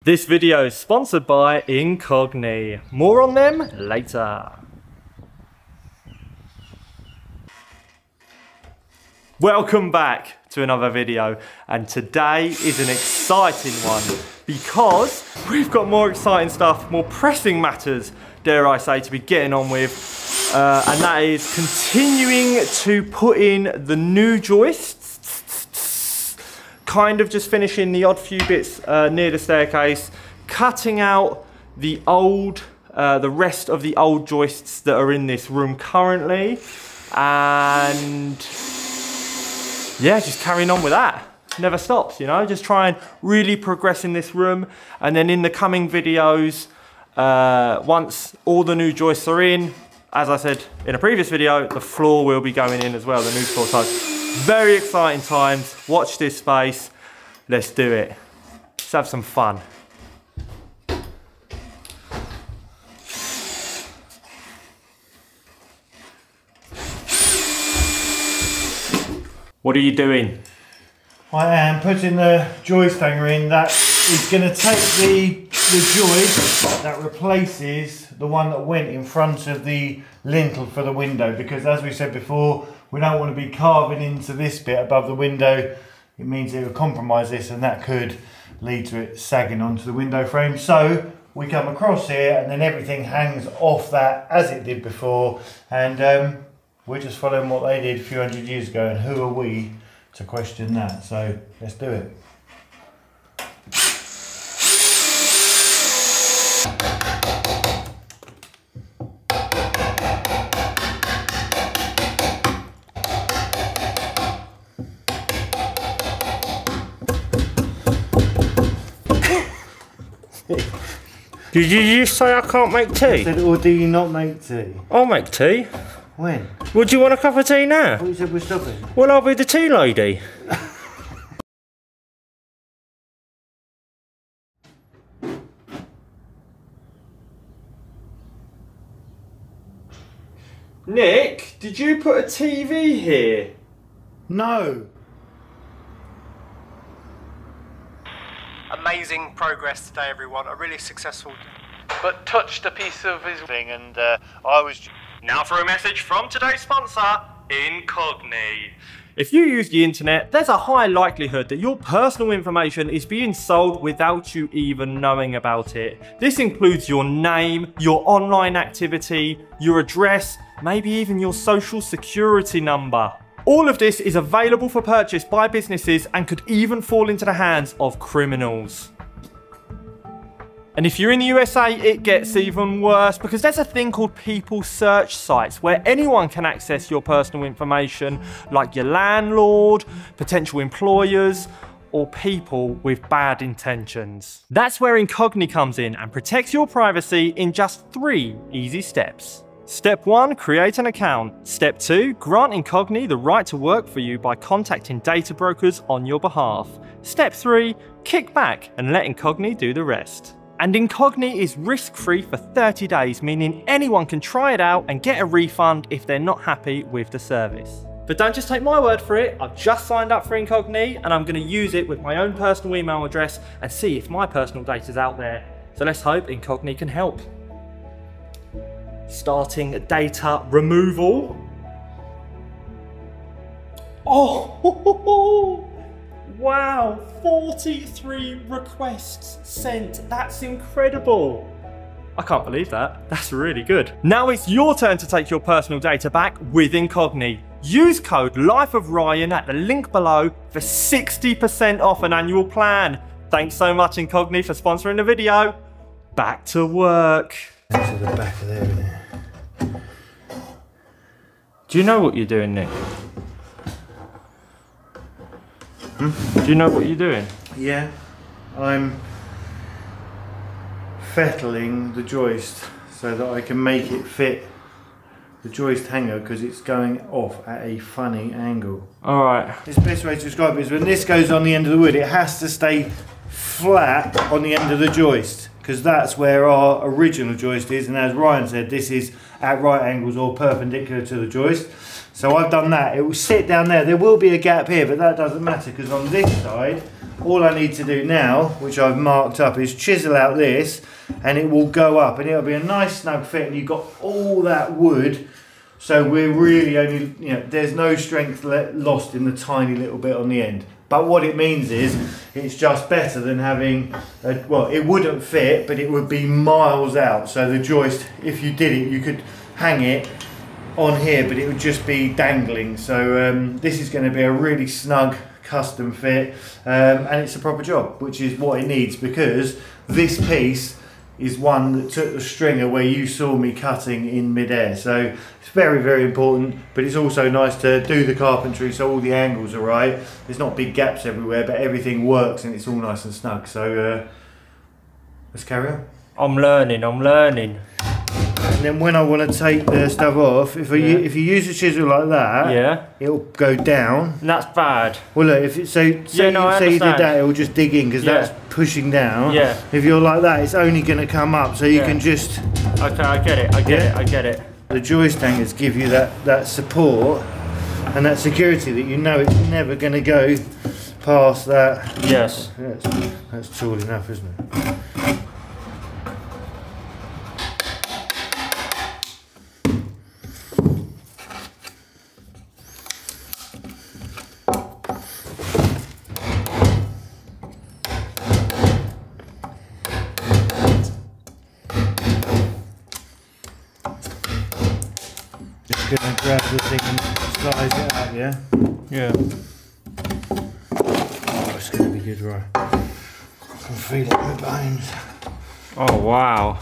This video is sponsored by Incogni. More on them later. Welcome back to another video, and today is an exciting one because we've got more exciting stuff, more pressing matters, dare I say, to be getting on with, and that is continuing to put in the new joists. Kind of just finishing the odd few bits near the staircase, cutting out the old, the rest of the old joists that are in this room currently, and yeah, just carrying on with that. Never stops, you know, just try and really progress in this room. And then in the coming videos, once all the new joists are in, as I said in a previous video, the floor will be going in as well, the new floor. So very exciting times. Watch this space. Let's do it. Let's have some fun. What are you doing? I am putting the joist hanger in. That is going to take the joist that replaces the one that went in front of the lintel for the window, because as we said before, we don't want to be carving into this bit above the window. It means it will compromise this, and that could lead to it sagging onto the window frame. So we come across here and then everything hangs off that as it did before, and we're just following what they did a few hundred years ago, and who are we to question that? So let's do it. Did you just say I can't make tea? I said, or do you not make tea? I'll make tea. When? Would you want a cup of tea now? I thought you said we're stopping. Well, I'll be the tea lady. Nick, did you put a TV here? No. Amazing progress today, everyone. A really successful, but touched a piece of his thing, and I was. Now for a message from today's sponsor, Incogni. If you use the internet, there's a high likelihood that your personal information is being sold without you even knowing about it. This includes your name, your online activity, your address, maybe even your social security number. All of this is available for purchase by businesses and could even fall into the hands of criminals. And if you're in the USA, it gets even worse, because there's a thing called people search sites where anyone can access your personal information, like your landlord, potential employers, or people with bad intentions. That's where Incogni comes in and protects your privacy in just 3 easy steps. Step 1, create an account. Step 2, grant Incogni the right to work for you by contacting data brokers on your behalf. Step 3, kick back and let Incogni do the rest. And Incogni is risk-free for 30 days, meaning anyone can try it out and get a refund if they're not happy with the service. But don't just take my word for it. I've just signed up for Incogni and I'm going to use it with my own personal email address and see if my personal data's out there. So let's hope Incogni can help. Starting data removal. Oh, wow, 43 requests sent. That's incredible. I can't believe that. That's really good. Now it's your turn to take your personal data back with Incogni. Use code LIFEOFRyan at the link below for 60% off an annual plan. Thanks so much, Incogni, for sponsoring the video. Back to work. Into the back of there, isn't it? Do you know what you're doing, Nick? Do you know what you're doing? Yeah, I'm fettling the joist so that I can make it fit the joist hanger, because it's going off at a funny angle. Alright. The best way to describe it is when this goes on the end of the wood, it has to stay flat on the end of the joist, because that's where our original joist is, and as Ryan said, this is at right angles or perpendicular to the joist. So I've done that. It will sit down there. There will be a gap here, but that doesn't matter, because on this side, all I need to do now, which I've marked up, is chisel out this, and it will go up, and it'll be a nice snug fit, and you've got all that wood. So we're really only, you know, there's no strength lost in the tiny little bit on the end. But what it means is, it's just better than having, well, it wouldn't fit, but it would be miles out. So the joist, if you did it, you could hang it on here, but it would just be dangling. So this is going to be a really snug custom fit, and it's a proper job, which is what it needs, because this piece is one that took the stringer where you saw me cutting in mid-air. So it's very, very important, but it's also nice to do the carpentry so all the angles are right. There's not big gaps everywhere, but everything works and it's all nice and snug. So let's carry on. I'm learning. And then when I want to take the stuff off, if you use a chisel like that, it'll go down. And that's bad. Well, look, if it, say you did that, it'll just dig in, because that's pushing down. Yeah. If you're like that, it's only going to come up, so you can just. Okay, I get it. I get it. The joist hangers give you that support and that security that you know it's never going to go past that. Yes. That's tall enough, isn't it? Gonna grab the thing and slice it out, yeah? Yeah. Oh, it's gonna be good, right? I can feel it in my bones. Oh wow.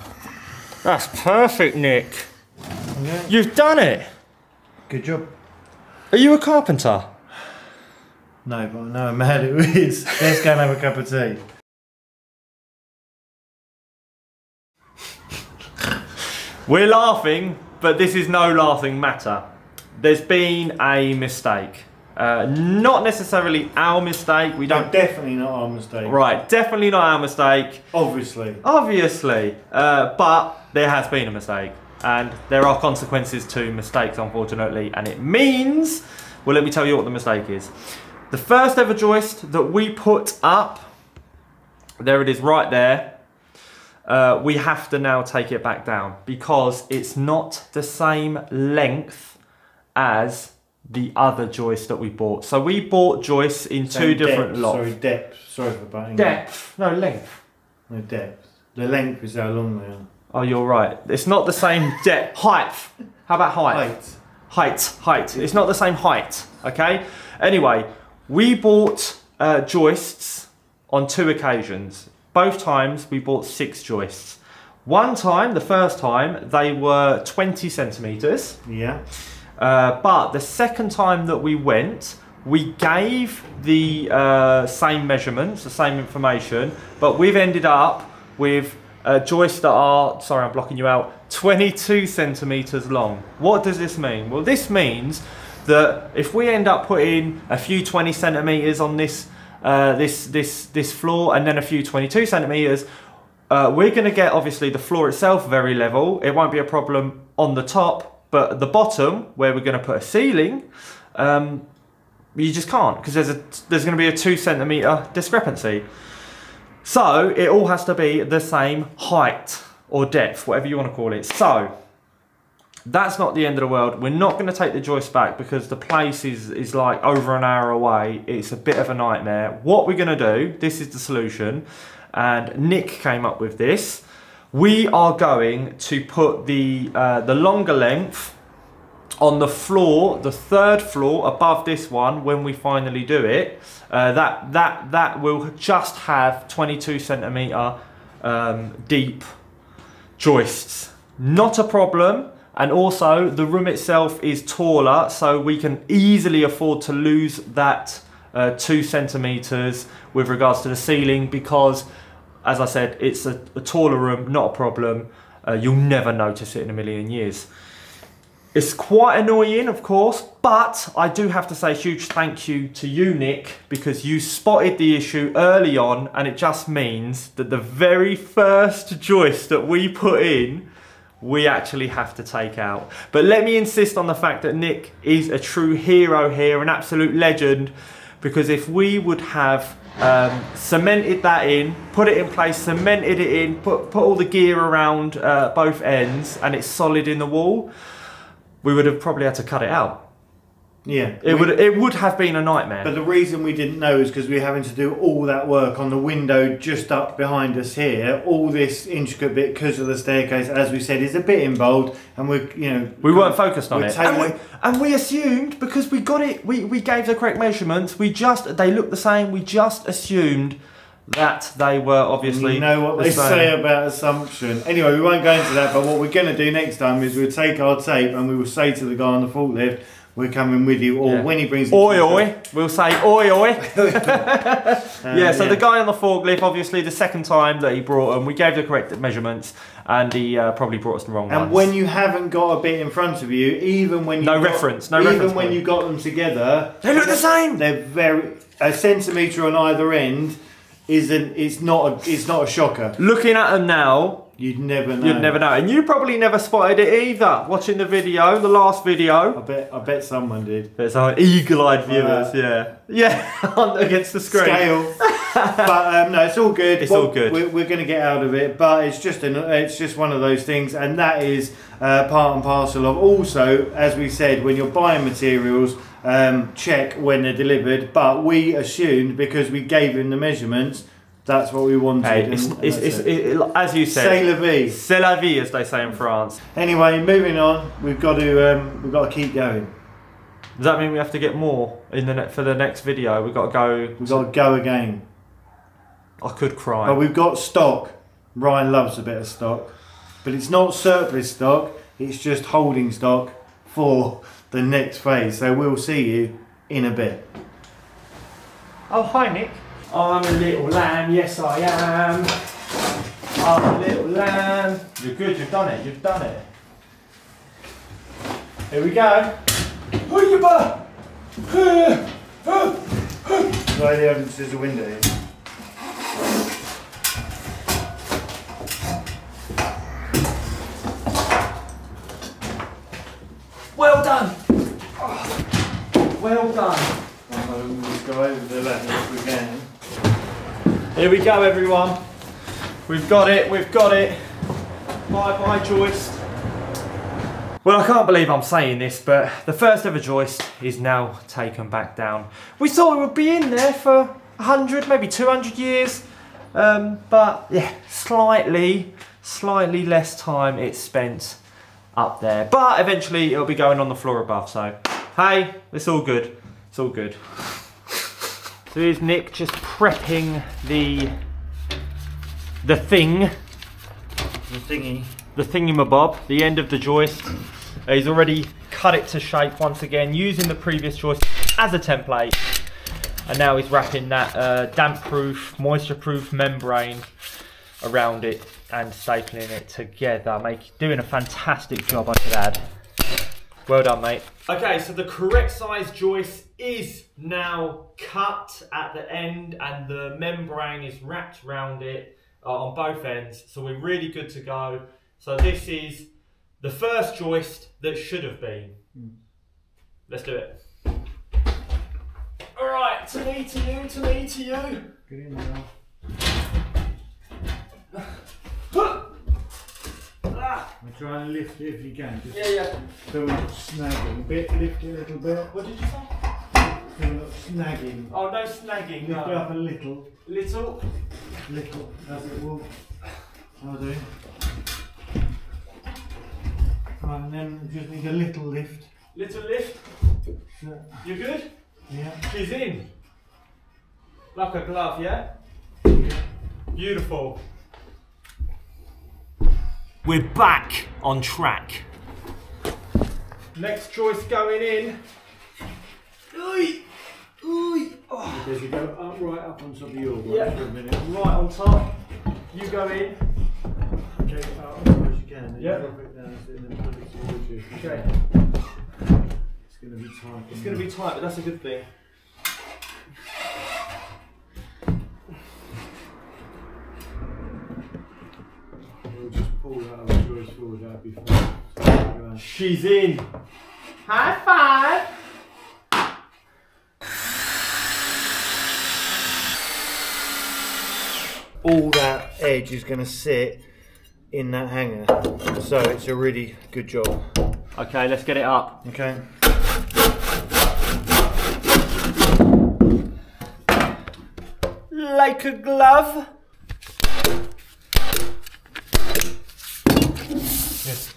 That's perfect, Nick. Yeah. You've done it! Good job. Are you a carpenter? No, but I know a man who is. Let's go and have a cup of tea. We're laughing, but this is no laughing matter. There's been a mistake. Not necessarily our mistake. We don't. No, definitely not our mistake. Right, definitely not our mistake. Obviously. But there has been a mistake, and there are consequences to mistakes, unfortunately. And it means, well, let me tell you what the mistake is. The first ever joist that we put up, there it is, right there. We have to now take it back down because it's not the same length as the other joist that we bought. So we bought joists in two different lots. Sorry, depth. Sorry for butting. Depth, no length. No depth. The length is how long they are. Oh, you're right. It's not the same depth. Height. How about height? Height. It's not the same height, okay? Anyway, we bought joists on 2 occasions. Both times we bought 6 joists. One time, the first time, they were 20 centimetres. Yeah. But the second time that we went, we gave the same measurements, the same information, but we've ended up with joists that are, sorry I'm blocking you out, 22 centimetres long. What does this mean? Well, this means that if we end up putting a few 20 centimetres on this this floor and then a few 22 centimetres, we're going to get obviously the floor itself very level. It won't be a problem on the top, but at the bottom where we're going to put a ceiling, you just can't, because there's going to be a 2 centimetre discrepancy. So it all has to be the same height or depth, whatever you want to call it. So that's not the end of the world. We're not going to take the joist back because the place is like over an hour away. It's a bit of a nightmare. What we're going to do, this is the solution, and Nick came up with this. We are going to put the longer length on the floor, the 3rd floor above this one when we finally do it. That will just have 22 centimetre deep joists. Not a problem. And also the room itself is taller, so we can easily afford to lose that 2 centimetres with regards to the ceiling, because as I said, it's a taller room, not a problem. You'll never notice it in a million years. It's quite annoying, of course, but I do have to say a huge thank you to you, Nick, because you spotted the issue early on, and it just means that the very first joist that we put in, we actually have to take out. But let me insist on the fact that Nick is a true hero here, an absolute legend, because if we would have cemented that in, put it in place, cemented it in, put all the gear around both ends, and it's solid in the wall, we would have probably had to cut it out. Yeah. It would have been a nightmare. But the reason we didn't know is because we were having to do all that work on the window just up behind us here. All this intricate bit because of the staircase, as we said, is a bit involved, and we weren't focused on it. And we assumed, because we got it, we gave the correct measurements. They looked the same. We just assumed that they were obviously. You know what they say about assumption. Anyway, we won't go into that. But what we're going to do next time is we'll take our tape and we will say to the guy on the forklift, "We're coming with you," or when he brings it. Oi oi, we'll say oi oi. Yeah, so the guy on the forklift, obviously the second time that he brought them, we gave the correct measurements, and he probably brought us the wrong ones. And when you haven't got a bit in front of you, even when you when you got them together, they look the same. They're a centimetre on either end. It's not a shocker. Looking at them now, you'd never know. You'd never know, and you probably never spotted it either. Watching the video, the last video. I bet someone did. There's our eagle-eyed viewers, yeah, against the screen. Scale. But no, it's all good. It's all good. We're going to get out of it, but it's just one of those things, and that is part and parcel of. Also, as we said, when you're buying materials, check when they're delivered. But we assumed, because we gave him the measurements, that's what we wanted. Hey, as you said, c'est la vie. C'est la vie, as they say in France. Anyway, moving on. We've got to keep going. Does that mean we have to get more for the next video? We've got to go. We've got to go again. I could cry. But we've got stock. Ryan loves a bit of stock, but it's not surplus stock. It's just holding stock for the next phase. So we'll see you in a bit. Oh, hi, Nick. I'm a little lamb, yes I am. I'm a little lamb. You're good, you've done it, you've done it. Here we go. Right, the evidence is a window here. Well done. Oh, well done. We'll just go over the left if we can. Here we go, everyone. We've got it, we've got it. Bye bye, joist. Well, I can't believe I'm saying this, but the first ever joist is now taken back down. We thought it would be in there for 100, maybe 200 years. But yeah, slightly less time it's spent up there. But eventually it'll be going on the floor above, so hey, it's all good. It's all good. So here's Nick just prepping the thingy-mabob, the end of the joist. He's already cut it to shape once again, using the previous joist as a template. And now he's wrapping that damp-proof, moisture-proof membrane around it and stapling it together, doing a fantastic job, I should add. Well done, mate. Okay, so the correct size joist is now cut at the end, and the membrane is wrapped around it on both ends, so we're really good to go. So this is the first joist that should have been. Let's do it. All right, to me, to you, to me, to you. Get in now. I'm trying to lift it if you can. Just feel like snagging. Lift it a little bit. What did you say? Feel like snagging. Oh, no snagging. Lift it up a little. Little? Little, as it will. I'll do. Right, and then just need a little lift. Little lift? So, you good? Yeah. She's in. Like a glove, yeah? Beautiful. We're back on track. Next joist going in. Ooh. Ooh. Oh. Does you go up, right up on top of your one for a minute? Right on top. You go in. Okay, up as far as you can. Then yep. you drop it down and then put it towards you. Okay. going to be tight. It's going to be tight, but that's a good thing. We'll just pull that other joist forward, that'll be fine. She's in. High five. All that edge is going to sit in that hanger, so it's a really good job. Okay, let's get it up. Okay. Like a glove. Yes.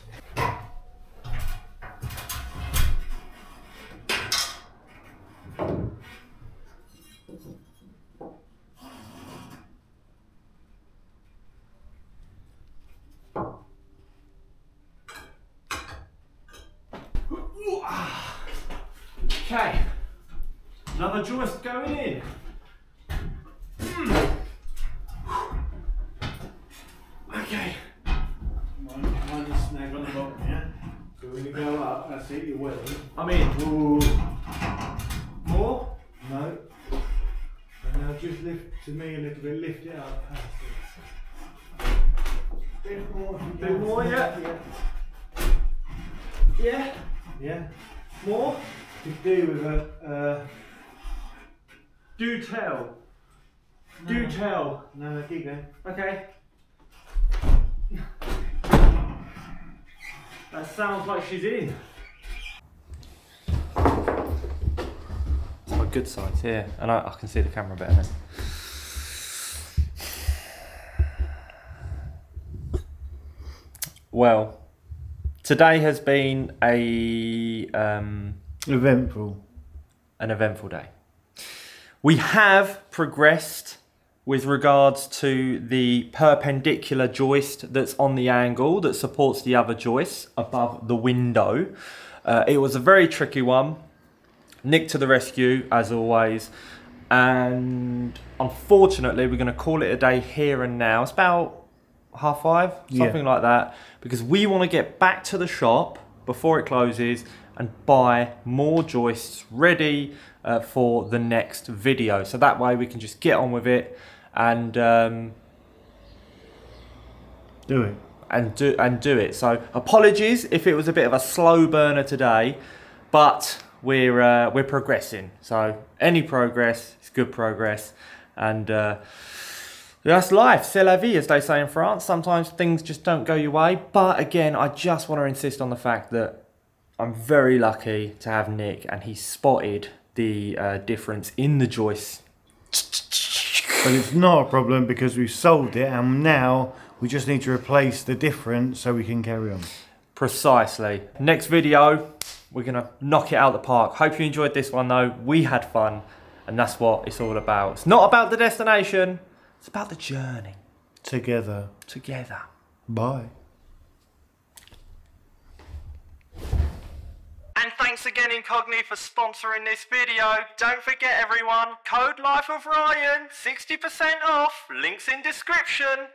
Okay, another joist going in. Okay. Mind the snag on the bottom, yeah? So when you go up, that's it, you're welding. I'm in. Ooh. More? No. And now just lift to me a little bit, lift it up. Bit more. Bit more, yeah. Yeah. Yeah. More? Could do with a. Do tell. No. Do tell. No, keep going. Okay. That sounds like she's in. It's my good sides here, and I can see the camera better now. Well, today has been Eventful. an eventful day. We have progressed with regards to the perpendicular joist that's on the angle that supports the other joists above the window. It was a very tricky one. Nick to the rescue, as always. And unfortunately, we're going to call it a day here and now. It's about 5:30, something like that. Because we want to get back to the shop before it closes and buy more joists ready for the next video. So that way we can just get on with it and Do it. and do it. So apologies if it was a bit of a slow burner today, but we're progressing. So any progress is good progress, and that's life. C'est la vie, as they say in France. Sometimes things just don't go your way. But again, I just want to insist on the fact that I'm very lucky to have Nick, and he spotted the difference in the joist. But it's not a problem because we've solved it, and now we just need to replace the difference so we can carry on. Precisely. Next video, we're going to knock it out the park. Hope you enjoyed this one though. We had fun, and that's what it's all about. It's not about the destination, it's about the journey. Together. Together. Bye. And thanks again Incogni for sponsoring this video. Don't forget everyone, code Life of Ryan, 60% off, links in description.